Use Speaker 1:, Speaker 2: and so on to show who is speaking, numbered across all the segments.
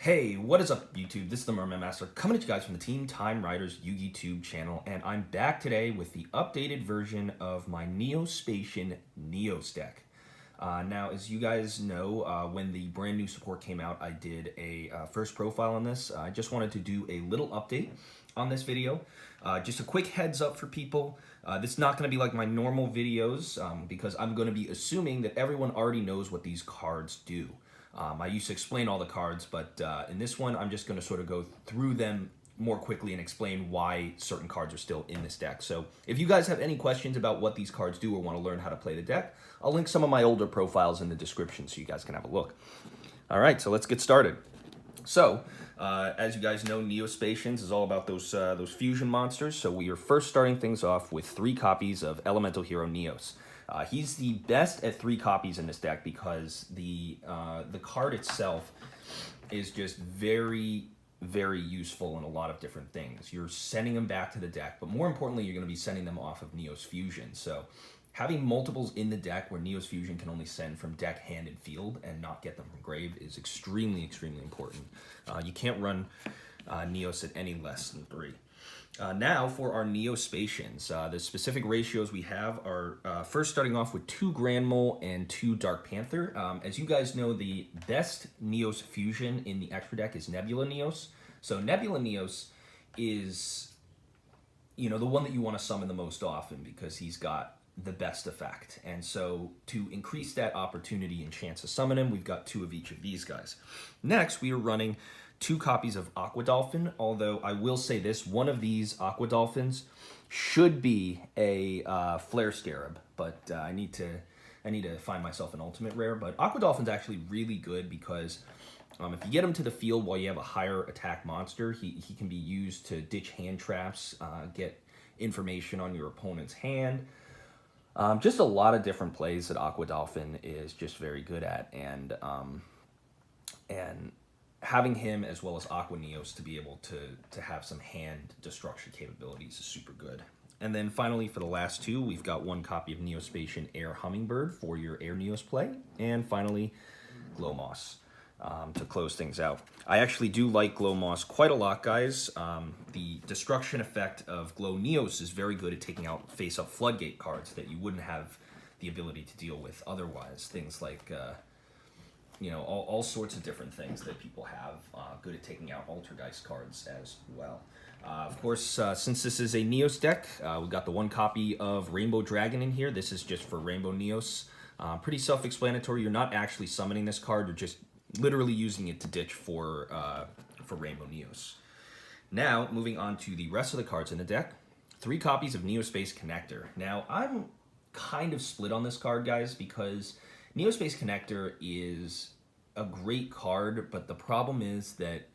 Speaker 1: Hey, what is up, YouTube? This is the Mermail Master coming at you guys from the Team Time Riders Yugioh channel, and I'm back today with the updated version of my Spacian Neos deck. Now, as you guys know, when the brand new support came out, I did a first profile on this. I just wanted to do a little update on this video. Just a quick heads up for people. This is not going to be like my normal videos because I'm going to be assuming that everyone already knows what these cards do. I used to explain all the cards, but in this one, I'm just going to sort of go through them more quickly and explain why certain cards are still in this deck. So if you guys have any questions about what these cards do or want to learn how to play the deck, I'll link some of my older profiles in the description so you guys can have a look. All right, so let's get started. So, as you guys know, Spacians is all about those fusion monsters. So we are first starting things off with 3 copies of Elemental Hero Neos. He's the best at 3 copies in this deck because the card itself is just very, very useful in a lot of different things. You're sending them back to the deck, but more importantly, you're going to be sending them off of Neos Fusion. So having multiples in the deck where Neos Fusion can only send from deck, hand, and field and not get them from grave is extremely, extremely important. You can't run Neos at any less than 3. Now for our Spacians, the specific ratios we have are first starting off with 2 Grand Mole and 2 Dark Panther. As you guys know, the best Neos Fusion in the extra deck is Nebula Neos. So Nebula Neos is, the one that you want to summon the most often because he's got the best effect. And so to increase that opportunity and chance to summon him, we've got 2 of each of these guys. Next, we are running 2 copies of Aqua Dolphin, although I will say this, one of these Aqua Dolphins should be a Flare Scarab, but I need to find myself an ultimate rare. But Aqua Dolphin's actually really good because if you get him to the field while you have a higher attack monster, he can be used to ditch hand traps, get information on your opponent's hand. Just a lot of different plays that Aqua Dolphin is just very good at, and having him as well as Aqua Neos to be able to have some hand destruction capabilities is super good. And then finally, for the last 2, we've got 1 copy of Spacian Air Hummingbird for your Air Neos play, and finally, Glow Moss to close things out. I actually do like Glow Moss quite a lot, guys. The destruction effect of Glow Neos is very good at taking out face-up Floodgate cards that you wouldn't have the ability to deal with otherwise. Things like all sorts of different things that people have, good at taking out Altergeist cards as well. Of course, since this is a Neos deck, we've got the 1 copy of Rainbow Dragon in here. This is just for Rainbow Neos. Pretty self-explanatory. You're not actually summoning this card. You're just literally using it to ditch for Rainbow Neos. Now, moving on to the rest of the cards in the deck. 3 copies of Neospace Connector. Now, I'm kind of split on this card, guys, because Neospace Connector is a great card, but the problem is that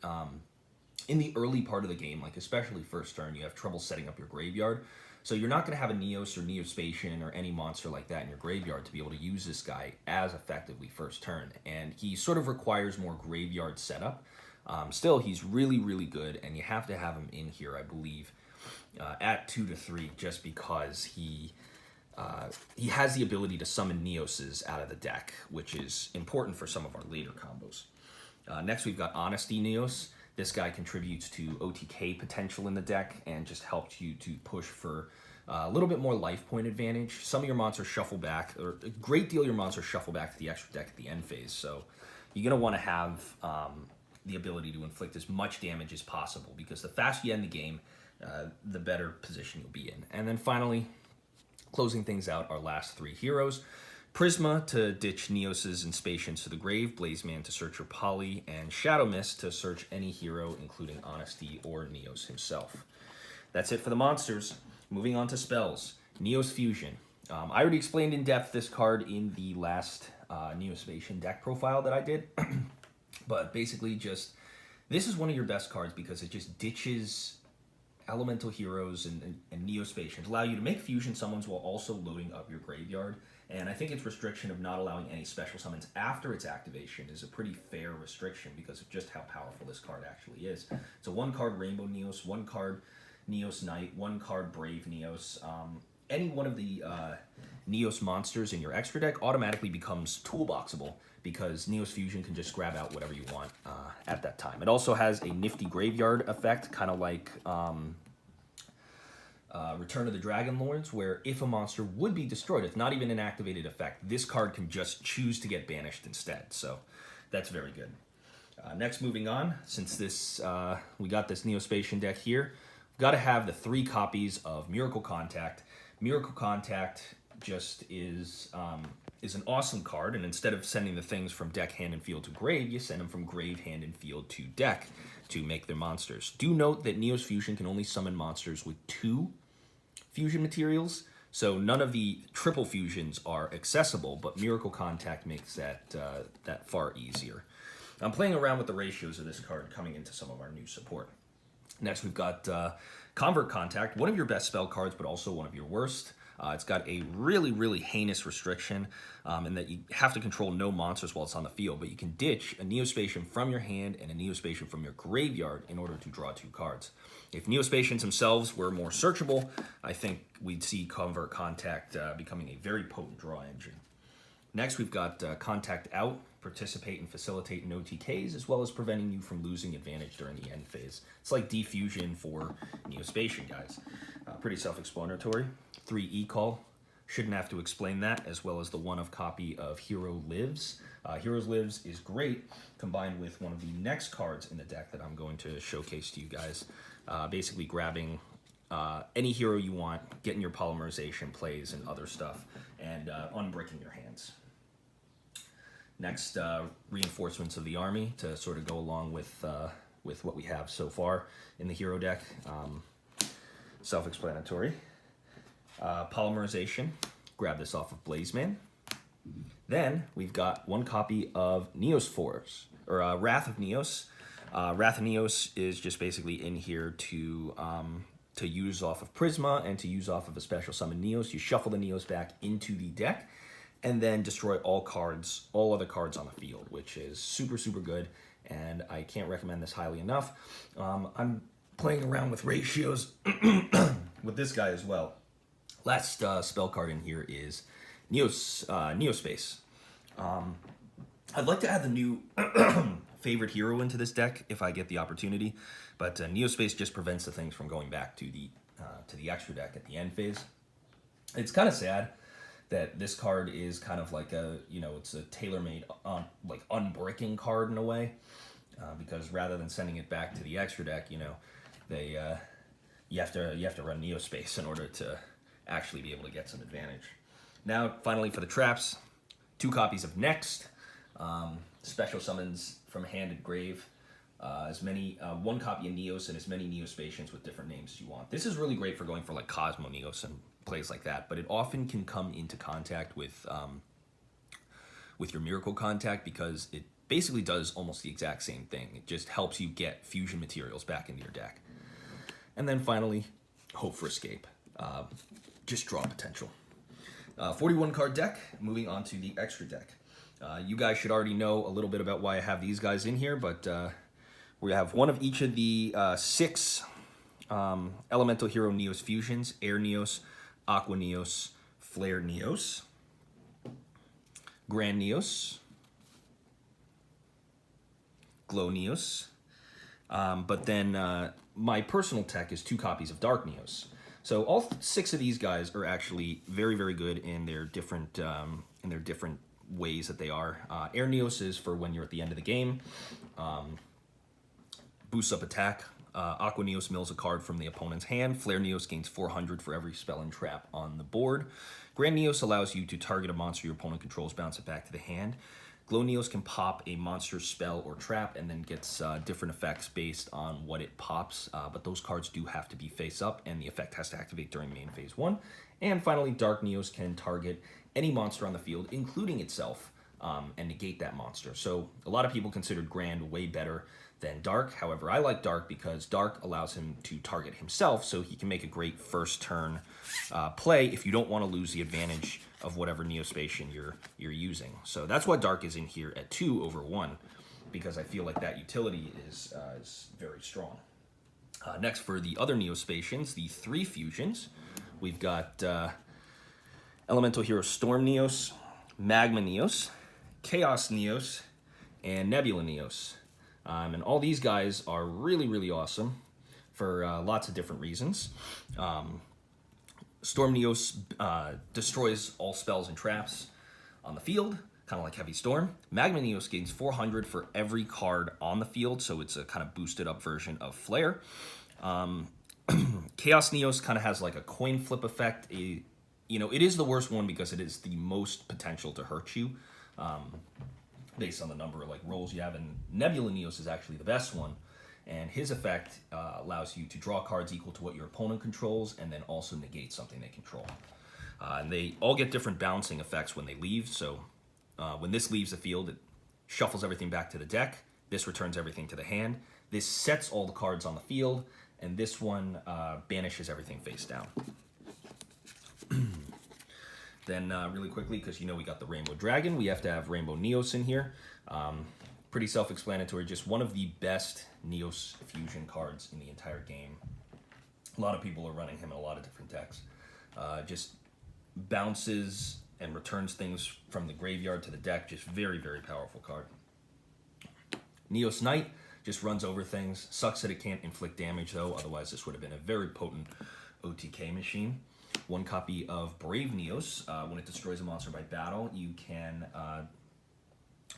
Speaker 1: in the early part of the game, like especially first turn, you have trouble setting up your graveyard. So you're not going to have a Neos or Neospacian or any monster like that in your graveyard to be able to use this guy as effectively first turn. And he sort of requires more graveyard setup. Still, he's really, really good, and you have to have him in here, I believe, at 2 to 3, just because he has the ability to summon Neoses out of the deck, which is important for some of our later combos. Next, we've got Honesty Neos. This guy contributes to OTK potential in the deck and just helps you to push for a little bit more life point advantage. Some of your monsters shuffle back, or a great deal of your monsters shuffle back to the extra deck at the end phase. So you're going to want to have the ability to inflict as much damage as possible, because the faster you end the game, the better position you'll be in. And then finally, closing things out, our last 3 heroes. Prisma to ditch Neoses and Spacians to the grave, Blazeman to search your poly, and Shadow Mist to search any hero, including Honesty or Neos himself. That's it for the monsters. Moving on to spells. Neos Fusion. I already explained in depth this card in the last Neospacian deck profile that I did, but basically this is one of your best cards because it just ditches elemental heroes and Neospacians, allow you to make fusion summons while also loading up your graveyard. And I think its restriction of not allowing any special summons after its activation is a pretty fair restriction because of just how powerful this card actually is. It's a 1-card Rainbow Neos, 1-card Neos Knight, 1-card Brave Neos. Any one of the Neos monsters in your extra deck automatically becomes toolboxable because Neos Fusion can just grab out whatever you want at that time. It also has a nifty graveyard effect, kind of like Return of the Dragon Lords, where if a monster would be destroyed, it's not even an activated effect, this card can just choose to get banished instead. So that's very good. Next, moving on, since this we got this Neo-Spacian deck here, we've got to have the 3 copies of Miracle Contact. Miracle Contact just is an awesome card, and instead of sending the things from deck, hand, and field to grave, you send them from grave, hand, and field to deck to make their monsters. Do note that Neos Fusion can only summon monsters with 2 fusion materials, so none of the triple fusions are accessible, but Miracle Contact makes that far easier. I'm playing around with the ratios of this card coming into some of our new support. Next, we've got Convert Contact, one of your best spell cards, but also one of your worst. It's got a really, really heinous restriction in that you have to control no monsters while it's on the field, but you can ditch a Neo-Spacian from your hand and a Neo-Spacian from your graveyard in order to draw 2 cards. If Neo-Spacians themselves were more searchable, I think we'd see Convert Contact becoming a very potent draw engine. Next, we've got Contact Out, participate and facilitate in OTKs, as well as preventing you from losing advantage during the end phase. It's like Defusion for Neo-Spacian guys. Pretty self-explanatory. 3 E-Call, shouldn't have to explain that, as well as the 1-of copy of Hero Lives. Heroes Lives is great, combined with one of the next cards in the deck that I'm going to showcase to you guys. Basically grabbing any hero you want, getting your polymerization plays and other stuff, and unbricking your hands. Next, reinforcements of the army to sort of go along with what we have so far in the hero deck. Self-explanatory. Polymerization, grab this off of Blazeman. Then we've got 1 copy of Neos Force, or Wrath of Neos. Wrath of Neos is just basically in here to use off of Prisma and to use off of a special summon Neos. You shuffle the Neos back into the deck and then destroy all other cards on the field, which is super, super good, and I can't recommend this highly enough. I'm playing around with ratios with this guy as well. Last spell card in here is Neospace. I'd like to add the new favorite hero into this deck if I get the opportunity, but Neospace just prevents the things from going back to the extra deck at the end phase. It's kind of sad that this card is kind of like it's a tailor-made like unbricking card in a way, because rather than sending it back to the extra deck, you have to run Neospace in order to actually be able to get some advantage. Now, finally, for the traps, 2 copies of Next, special summons from hand and grave, one copy of Neos and as many Neo-Spacians with different names as you want. This is really great for going for like Cosmo Neos and plays like that, but it often can come into contact with your Miracle Contact because it basically does almost the exact same thing. It just helps you get fusion materials back into your deck. And then finally, Hope for Escape. Just draw potential. 41 card deck, moving on to the extra deck. You guys should already know a little bit about why I have these guys in here, but we have 1 of each of the 6 Elemental Hero Neos Fusions: Air Neos, Aqua Neos, Flare Neos, Grand Neos, Glow Neos. But then my personal tech is 2 copies of Dark Neos. So all 6 of these guys are actually very, very good in their different ways that they are. Air Neos is for when you're at the end of the game. Boosts up attack. Aqua Neos mills a card from the opponent's hand. Flare Neos gains 400 for every spell and trap on the board. Grand Neos allows you to target a monster your opponent controls, bounce it back to the hand. Glow Neos can pop a monster spell or trap and then gets different effects based on what it pops, but those cards do have to be face up and the effect has to activate during main phase 1. And finally, Dark Neos can target any monster on the field, including itself, and negate that monster. So a lot of people considered Grand way better than Dark. However, I like Dark because Dark allows him to target himself, so he can make a great first turn play if you don't want to lose the advantage of whatever Neo-Spacian you're using. So that's why Dark is in here at 2 over 1, because I feel like that utility is very strong. Next, for the other Neo-Spacians, the 3 fusions, we've got Elemental Hero Storm Neos, Magma Neos, Chaos Neos, and Nebula Neos. And all these guys are really, really awesome for lots of different reasons. Storm Neos destroys all spells and traps on the field, kind of like Heavy Storm. Magma Neos gains 400 for every card on the field, so it's a kind of boosted up version of Flare. Chaos Neos kind of has like a coin flip effect. You know, it is the worst one because it is the most potential to hurt you, based on the number of like rolls you have. And Nebula Neos is actually the best one, and his effect allows you to draw cards equal to what your opponent controls, and then also negate something they control. And they all get different bouncing effects when they leave. So when this leaves the field, it shuffles everything back to the deck. This returns everything to the hand. This sets all the cards on the field, and this one banishes everything face down. Then really quickly, because you know we got the Rainbow Dragon, we have to have Rainbow Neos in here. Pretty self-explanatory, just one of the best Neos fusion cards in the entire game. A lot of people are running him in a lot of different decks. Just bounces and returns things from the graveyard to the deck. Just very, very powerful card. Neos Knight just runs over things. Sucks that it can't inflict damage though, otherwise this would have been a very potent OTK machine. One copy of Brave Neos. When it destroys a monster by battle, you can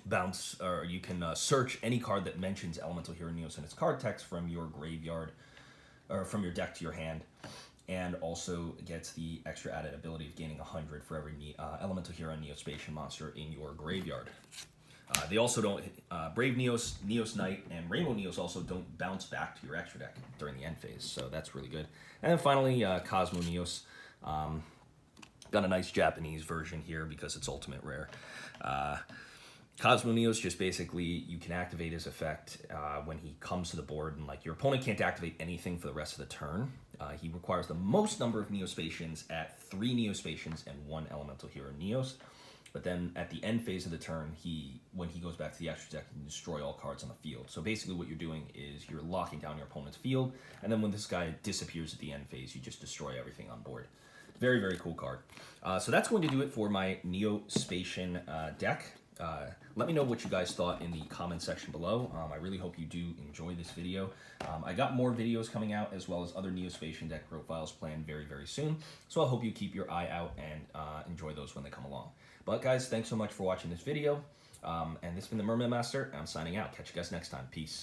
Speaker 1: bounce, or you can search any card that mentions Elemental Hero Neos in its card text from your graveyard, or from your deck to your hand, and also gets the extra added ability of gaining 100 for every Elemental Hero Neos Spacian monster in your graveyard. They also don't, Brave Neos, Neos Knight, and Rainbow Neos also don't bounce back to your extra deck during the end phase, so that's really good. And then finally, Cosmo Neos. Got a nice Japanese version here because it's ultimate rare. Cosmo Neos, just basically, you can activate his effect when he comes to the board, and like your opponent can't activate anything for the rest of the turn. He requires the most number of Neospacians at 3 Neospacians and 1 Elemental Hero Neos. But then at the end phase of the turn, when he goes back to the extra deck, you can destroy all cards on the field. So basically what you're doing is you're locking down your opponent's field, and then when this guy disappears at the end phase, you just destroy everything on board. Very, very cool card. So that's going to do it for my Neo-Spacian deck. Let me know what you guys thought in the comment section below. I really hope you do enjoy this video. I got more videos coming out, as well as other Neo-Spacian deck profiles planned very, very soon. So I hope you keep your eye out and enjoy those when they come along. But guys, thanks so much for watching this video. And this has been the Mermail Master. I'm signing out. Catch you guys next time. Peace.